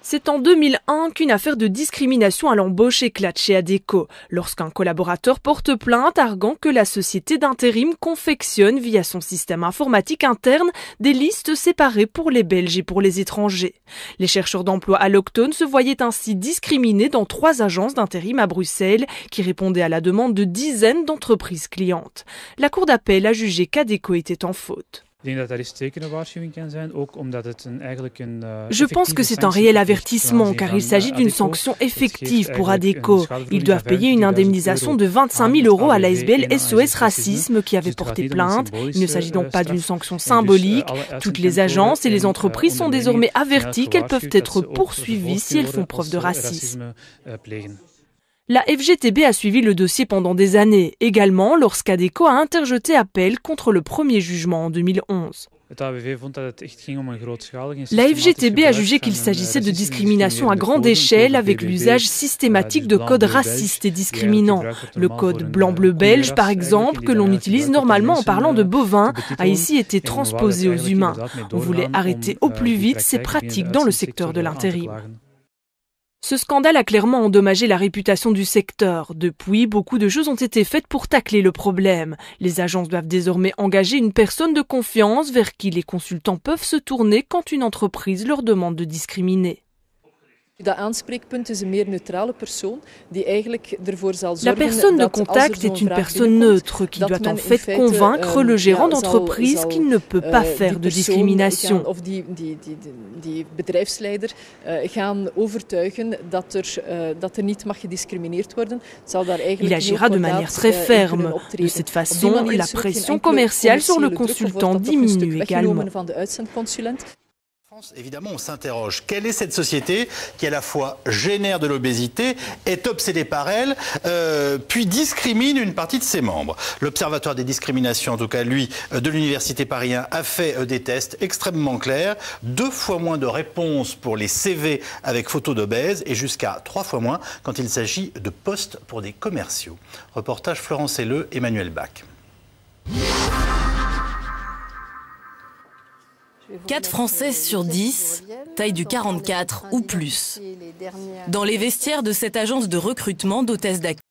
C'est en 2001 qu'une affaire de discrimination à l'embauche éclate chez Adecco, lorsqu'un collaborateur porte plainte arguant que la société d'intérim confectionne via son système informatique interne des listes séparées pour les Belges et pour les étrangers. Les chercheurs d'emploi allochtones se voyaient ainsi discriminés dans 3 agences d'intérim à Bruxelles qui répondaient à la demande de dizaines d'entreprises clientes. La Cour d'appel a jugé qu'Adecco était en faute. Je pense que c'est un réel avertissement car il s'agit d'une sanction effective pour Adecco. Ils doivent payer une indemnisation de 25 000 € à l'ASBL SOS Racisme qui avait porté plainte. Il ne s'agit donc pas d'une sanction symbolique. Toutes les agences et les entreprises sont désormais averties qu'elles peuvent être poursuivies si elles font preuve de racisme. La FGTB a suivi le dossier pendant des années, également lorsqu'Adecco a interjeté appel contre le premier jugement en 2011. La FGTB a jugé qu'il s'agissait de discrimination à grande échelle avec l'usage systématique de codes racistes et discriminants. Le code blanc-bleu belge, par exemple, que l'on utilise normalement en parlant de bovins, a ici été transposé aux humains. On voulait arrêter au plus vite ces pratiques dans le secteur de l'intérim. Ce scandale a clairement endommagé la réputation du secteur. Depuis, beaucoup de choses ont été faites pour tacler le problème. Les agences doivent désormais engager une personne de confiance vers qui les consultants peuvent se tourner quand une entreprise leur demande de discriminer. La personne de contact est une personne neutre qui doit en fait convaincre le gérant d'entreprise qu'il ne peut pas faire de discrimination. Il agira de manière très ferme. De cette façon, la pression commerciale sur le consultant diminue également. Évidemment, on s'interroge. Quelle est cette société qui, à la fois, génère de l'obésité, est obsédée par elle, puis discrimine une partie de ses membres? L'Observatoire des discriminations, en tout cas, lui, de l'Université Paris 1, a fait des tests extrêmement clairs. 2 fois moins de réponses pour les CV avec photo d'obèses et jusqu'à 3 fois moins quand il s'agit de postes pour des commerciaux. Reportage Florence Helleux, Emmanuel Bach. 4 Français sur 10, taille du 44 ou plus. Dans les vestiaires de cette agence de recrutement d'hôtesses d'accueil,